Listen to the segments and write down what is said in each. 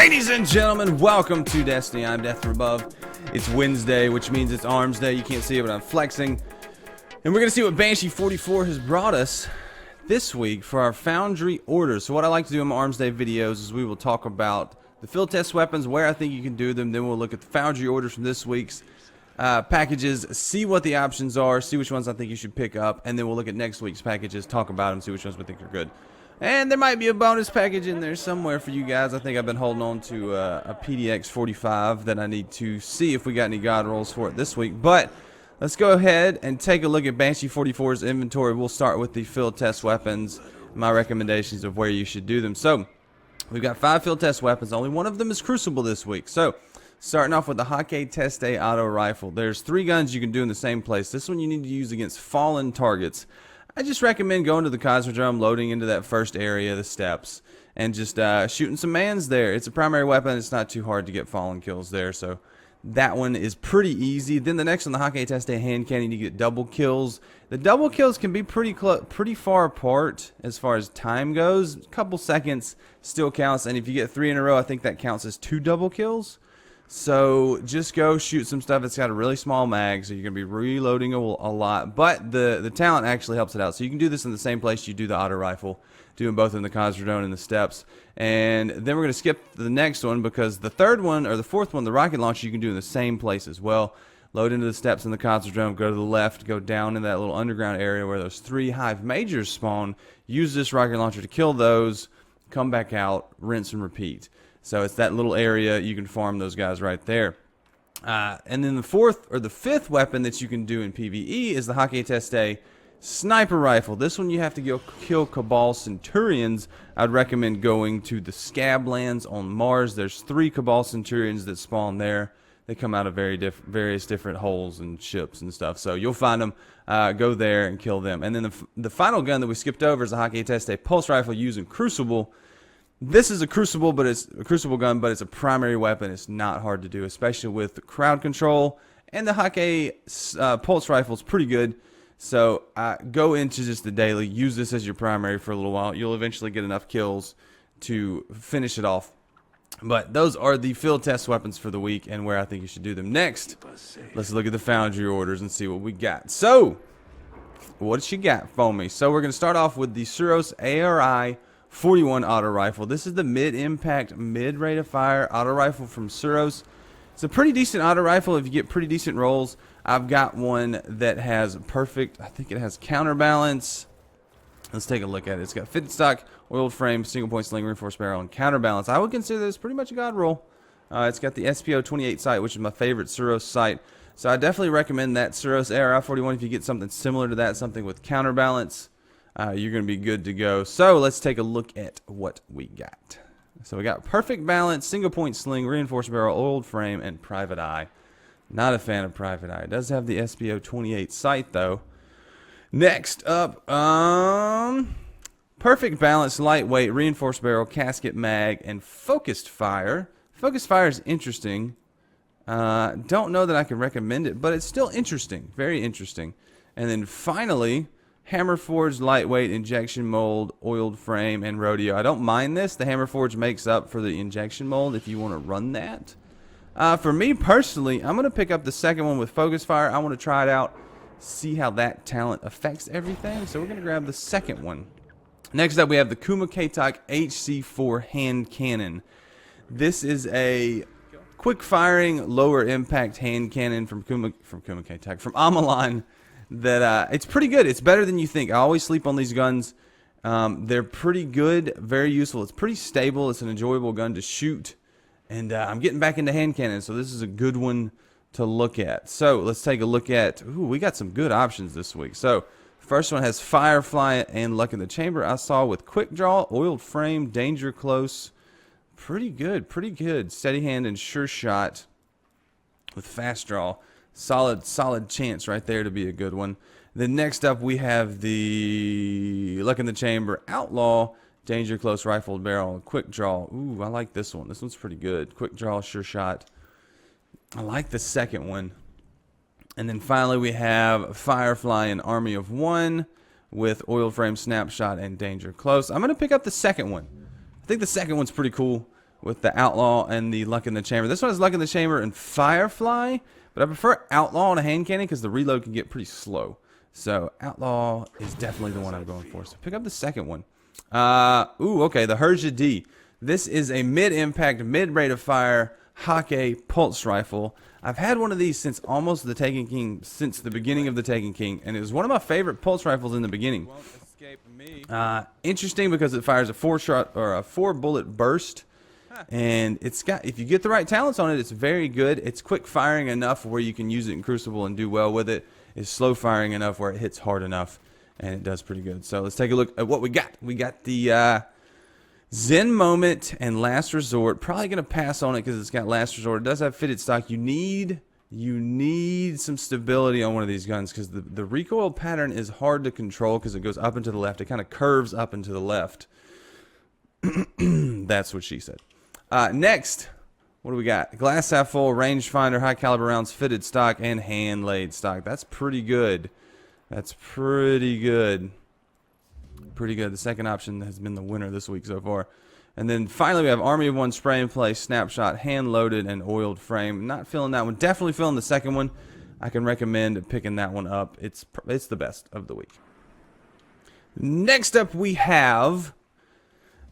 Ladies and gentlemen, welcome to Destiny. I'm Death from Above. It's Wednesday, which means it's Arms Day. You can't see it, but I'm flexing. And we're going to see what Banshee44 has brought us this week for our Foundry Orders. So what I like to do in my Arms Day videos is we will talk about the field test weapons, where I think you can do them. Then we'll look at the Foundry Orders from this week's packages, see what the options are, see which ones I think you should pick up. And then we'll look at next week's packages, talk about them, see which ones we think are good. And there might be a bonus package in there somewhere for you guys. I think I've been holding on to a PDX-45 that I need to see if we got any god rolls for it this week. But let's go ahead and take a look at Banshee44's inventory. We'll start with the field test weapons, my recommendations of where you should do them. So we've got 5 field test weapons. Only one of them is Crucible this week. So starting off with the Hakke Herja-D auto rifle. There's 3 guns you can do in the same place. This one you need to use against fallen targets. I just recommend going to the Cosmodrome, loading into that first area, the steps, and just shooting some mans there. It's a primary weapon. It's not too hard to get fallen kills there, so that one is pretty easy. Then the next one, the Hakke Herja-D hand cannon, you get double kills. The double kills can be pretty far apart as far as time goes. A couple seconds still counts, and if you get 3 in a row, I think that counts as 2 double kills. So just go shoot some stuff. It's got a really small mag, so you're going to be reloading a lot. But the talent actually helps it out. So you can do this in the same place you do the auto rifle, doing both in the Cosmodrome and the steps. And then we're going to skip the next one because the third one, or the fourth one, the rocket launcher, you can do in the same place as well. Load into the steps in the Cosmodrome, go to the left, go down in that little underground area where those 3 hive majors spawn. Use this rocket launcher to kill those, come back out, rinse and repeat. So it's that little area, you can farm those guys right there. And then the 4th or the 5th weapon that you can do in PvE is the Hakke Herja-D sniper rifle. This one you have to go kill Cabal Centurions. I'd recommend going to the Scablands on Mars. There's 3 Cabal Centurions that spawn there. They come out of various different holes and ships and stuff. So you'll find them, go there and kill them. And then the final gun that we skipped over is the Hakke Herja-D pulse rifle using Crucible. This is a Crucible, but it's a Crucible gun, but it's a primary weapon. It's not hard to do, especially with crowd control. And the Hakke pulse rifle is pretty good. So go into just the daily. Use this as your primary for a little while. You'll eventually get enough kills to finish it off. But those are the field test weapons for the week and where I think you should do them. Next, let's look at the Foundry Orders and see what we got. So, what you got for me? So we're going to start off with the Suros ARI-41 auto rifle. This is the mid-impact, mid-rate of fire auto rifle from Suros. It's a pretty decent auto rifle if you get pretty decent rolls. I've got one that has perfect, I think it has counterbalance. Let's take a look at it. It's got fitted stock, oiled frame, single point sling, reinforced barrel, and counterbalance. I would consider this pretty much a god roll. It's got the SPO28 sight, which is my favorite Suros sight. So I definitely recommend that Suros ARI-41 if you get something similar to that, something with counterbalance. You're going to be good to go. So let's take a look at what we got. So we got perfect balance, single point sling, reinforced barrel, oiled frame, and private eye. Not a fan of private eye. It does have the SPO28 sight though. Next up, perfect balance, lightweight, reinforced barrel, casket mag, and focused fire. Focused fire is interesting. Don't know that I can recommend it, but it's still interesting. Very interesting. And then finally, hammer forged, lightweight, injection mold, oiled frame, and rodeo. I don't mind this. The hammer forge makes up for the injection mold if you want to run that. For me personally, I'm going to pick up the second one with focus fire. I want to try it out, see how that talent affects everything. So we're going to grab the second one. Next up, we have the Kumakatok HC4 hand cannon. This is a quick firing, lower impact hand cannon from Omolon. That it's pretty good. It's better than you think. I always sleep on these guns. They're pretty good, very useful. It's pretty stable. It's an enjoyable gun to shoot. And I'm getting back into hand cannons, so this is a good one to look at. So let's take a look at, ooh, we got some good options this week. So first one has Firefly and Luck in the Chamber. I saw with quick draw, oiled frame, danger close. Pretty good, pretty good. Steady hand and sure shot with fast draw. Solid chance right there to be a good one. Then next up we have the Luck in the Chamber, Outlaw, Danger Close, Rifled Barrel, Quick Draw. Ooh, I like this one. This one's pretty good. Quick Draw, Sure Shot. I like the second one. And then finally we have Firefly and Army of One with Oil Frame, Snapshot, and Danger Close. I'm going to pick up the second one. I think the second one's pretty cool. with the Outlaw and the Luck in the Chamber. This one has Luck in the Chamber and Firefly, but I prefer Outlaw and a hand cannon because the reload can get pretty slow. So Outlaw is definitely the one I'm going for. So pick up the second one. Okay, the Herja-D. This is a mid-impact, mid-rate of fire Hakke pulse rifle. I've had one of these since almost the Taken King, since the beginning of the Taken King, and it was one of my favorite pulse rifles in the beginning. Interesting because it fires a 4-shot or a 4-bullet burst, and it's got, if you get the right talents on it, it's very good. It's quick firing enough where you can use it in Crucible and do well with it. It's slow firing enough where it hits hard enough, and it does pretty good. So let's take a look at what we got. We got the Zen Moment and Last Resort. Probably going to pass on it because it's got Last Resort. It does have fitted stock. You need some stability on one of these guns because the recoil pattern is hard to control because it goes up and to the left. It kind of curves up and to the left. That's what she said. Next, what do we got? Glass half full, rangefinder, high caliber rounds, fitted stock, and hand laid stock. That's pretty good. That's pretty good. Pretty good. The second option has been the winner this week so far. And then finally we have Army of One spray and play, snapshot, hand loaded, and oiled frame. Not feeling that one. Definitely feeling the second one. I can recommend picking that one up. It's the best of the week. Next up we have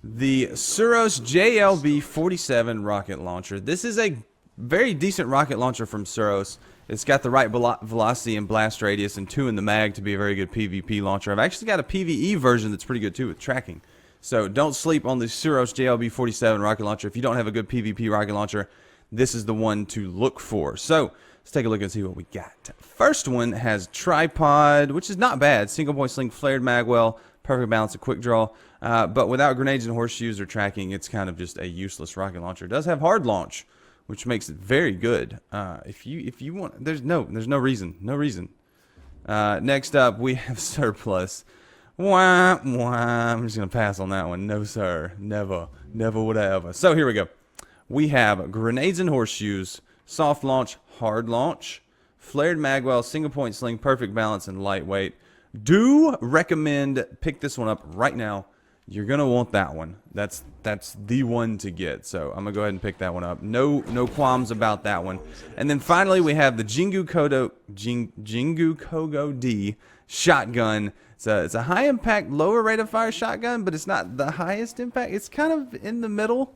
the Suros JLB-47 rocket launcher. This is a very decent rocket launcher from Suros. It's got the right velocity and blast radius and 2 in the mag to be a very good PvP launcher. I've actually got a PvE version that's pretty good too with tracking. So don't sleep on the Suros JLB-47 rocket launcher. If you don't have a good PvP rocket launcher, this is the one to look for. So let's take a look and see what we got. First one has tripod, which is not bad. Single point sling, flared magwell, perfect balance, a quick draw. But without grenades and horseshoes or tracking, it's kind of just a useless rocket launcher. It does have hard launch, which makes it very good. If you want, there's no reason. Next up, we have surplus. Wah, wah. I'm just gonna pass on that one. No sir, never would I ever. So here we go. We have grenades and horseshoes, soft launch, hard launch, flared magwell, single point sling, perfect balance, and lightweight. Do recommend pick this one up right now. You're gonna want that one. That's the one to get. So I'm gonna go ahead and pick that one up. No qualms about that one. And then finally we have the Jingukogo-D shotgun. It's a high impact, lower rate of fire shotgun, but it's not the highest impact. It's kind of in the middle,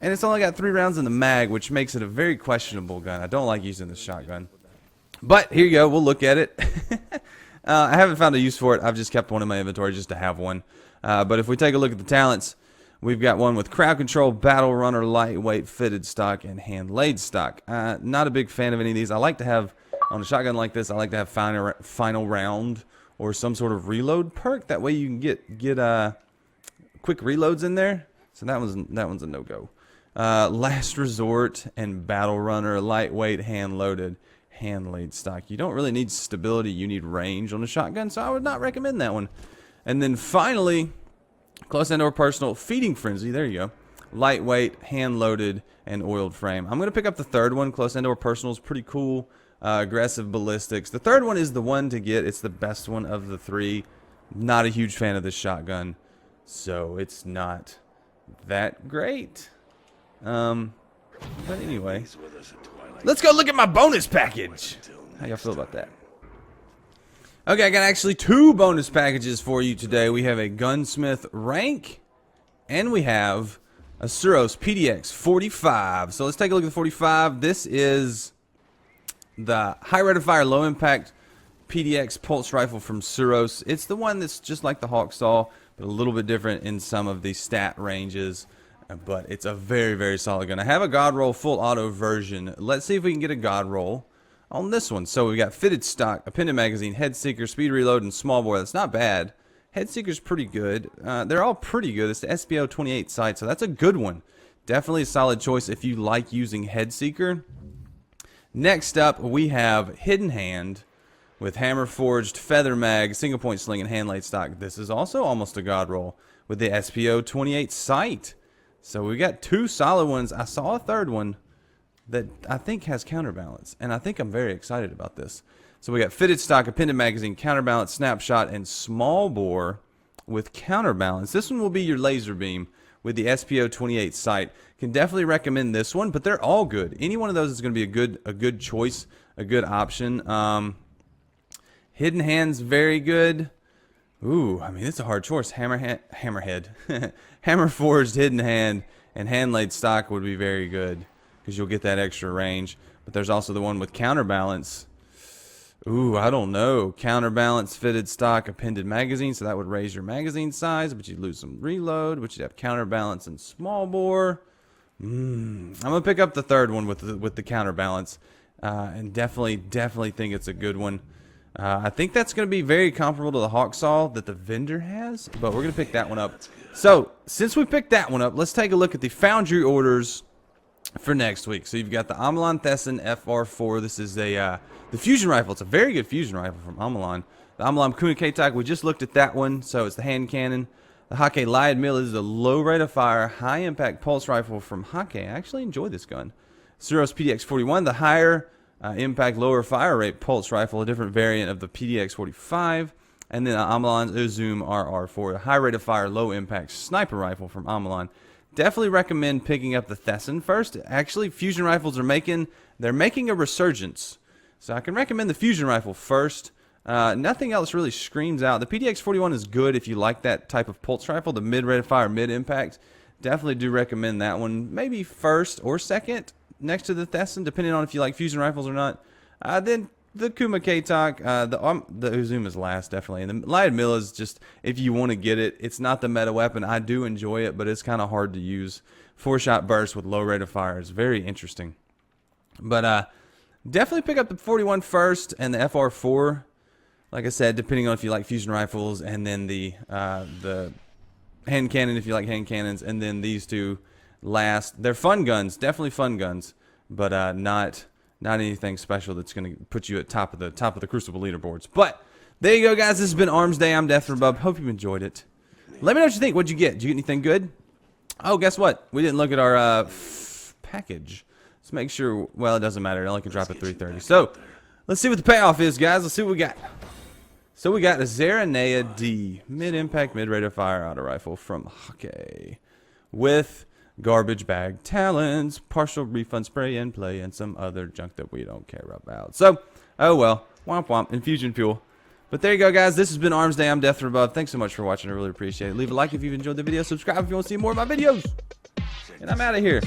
and it's only got 3 rounds in the mag, which makes it a very questionable gun. I don't like using this shotgun. But here you go. We'll look at it. I haven't found a use for it. I've just kept one in my inventory just to have one. But if we take a look at the talents, we've got one with crowd control, battle runner, lightweight, fitted stock, and hand laid stock. Not a big fan of any of these. I like to have, on a shotgun like this, I like to have final round or some sort of reload perk. That way you can get quick reloads in there. So that one's a no-go. Last resort and battle runner, lightweight, hand loaded, hand laid stock. You don't really need stability. You need range on a shotgun, so I would not recommend that one. And then finally, close and or personal, feeding frenzy. There you go. Lightweight, hand loaded, and oiled frame. I'm gonna pick up the third one. Close and or personal is pretty cool. Aggressive ballistics. The third one is the one to get. It's the best one of the 3. Not a huge fan of this shotgun, so it's not that great. But anyway, let's go look at my bonus package. How y'all feel about that? Okay, I got actually 2 bonus packages for you today. We have a Gunsmith rank, and we have a Suros PDX-45. So let's take a look at the 45. This is the high rate of fire, low impact PDX pulse rifle from Suros. It's the one that's just like the Hawksaw, but a little bit different in some of the stat ranges. But it's a very, very solid gun. I have a God Roll full auto version. Let's see if we can get a God Roll on this one. So we got fitted stock, appended magazine, head seeker, speed reload, and small bore. That's not bad. Head seeker's pretty good. They're all pretty good. It's the SPO 28 sight, so that's a good one. Definitely a solid choice if you like using head seeker. Next up, we have hidden hand with hammer forged, feather mag, single point sling, and hand laid stock. This is also almost a God Roll with the SPO 28 sight. So we got 2 solid ones. I saw a third one that I think has counterbalance, and I think I'm very excited about this. So we got fitted stock, appended magazine, counterbalance, snapshot, and small bore with counterbalance. This one will be your laser beam with the SPO-28 sight. Can definitely recommend this one, but they're all good. Any one of those is going to be a good choice, a good option. Hidden Hand's very good. Ooh, I mean, it's a hard choice. Hammerhead. Hammer Forged, Hidden Hand, and Hand Laid Stock would be very good because you'll get that extra range. But there's also the one with Counterbalance. Ooh, I don't know. Counterbalance, Fitted Stock, Appended Magazine, so that would raise your magazine size, but you'd lose some reload, but you'd have Counterbalance and Small Bore. I'm going to pick up the third one with the Counterbalance, and definitely think it's a good one. I think that's going to be very comparable to the Hawksaw that the vendor has, but we're going to pick that one up. So, since we picked that one up, let's take a look at the Foundry Orders for next week. So, you've got the Omolon FR4. This is the fusion rifle. It's a very good fusion rifle from Omolon. The Omolon Kumakatok, we just looked at that one, so it's the hand cannon. The Hakke Herja-D is the low rate of fire, high impact pulse rifle from Hakke. I actually enjoy this gun. Suros PDX-41, the higher impact, lower fire rate pulse rifle, a different variant of the PDX-45, and then Omolon's Zoom RR4, a high rate of fire, low impact sniper rifle from Omolon. Definitely recommend picking up the Thessen first. Actually, fusion rifles are making a resurgence, so I can recommend the fusion rifle first. Nothing else really screams out. The PDX-41 is good if you like that type of pulse rifle, the mid rate of fire, mid impact. Definitely do recommend that one, maybe first or second next to the Thessen, depending on if you like fusion rifles or not. Then the Kumakatok, the Zoom is last, definitely. And the Herja-D is just, if you want to get it, it's not the meta weapon. I do enjoy it, but it's kind of hard to use. 4-shot burst with low rate of fire is very interesting. But definitely pick up the 41 first and the FR4. Like I said, depending on if you like fusion rifles, and then the hand cannon if you like hand cannons, and then these two last. They're fun guns, definitely fun guns, but not anything special that's going to put you at top of the Crucible leaderboards. But there you go, guys. This has been Armsday. I'm DeathRabub. Hope you enjoyed it. Let me know what you think. What'd you get? Did you get anything good? Oh, guess what? We didn't look at our package. Let's make sure. Well, it doesn't matter. It only can drop at 3:30. So let's see what the payoff is, guys. Let's see what we got. So we got a Serosa RI41 mid-impact, mid-rate of fire auto rifle from Hakke with garbage bag talents, partial refund spray and play, and some other junk that we don't care about. So, oh well, womp womp, infusion fuel. But there you go, guys. This has been Armsday. I'm DeathRabub. Thanks so much for watching. I really appreciate it. Leave a like if you've enjoyed the video. Subscribe if you want to see more of my videos. And I'm out of here.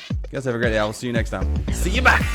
You guys have a great day. I will see you next time. See you back.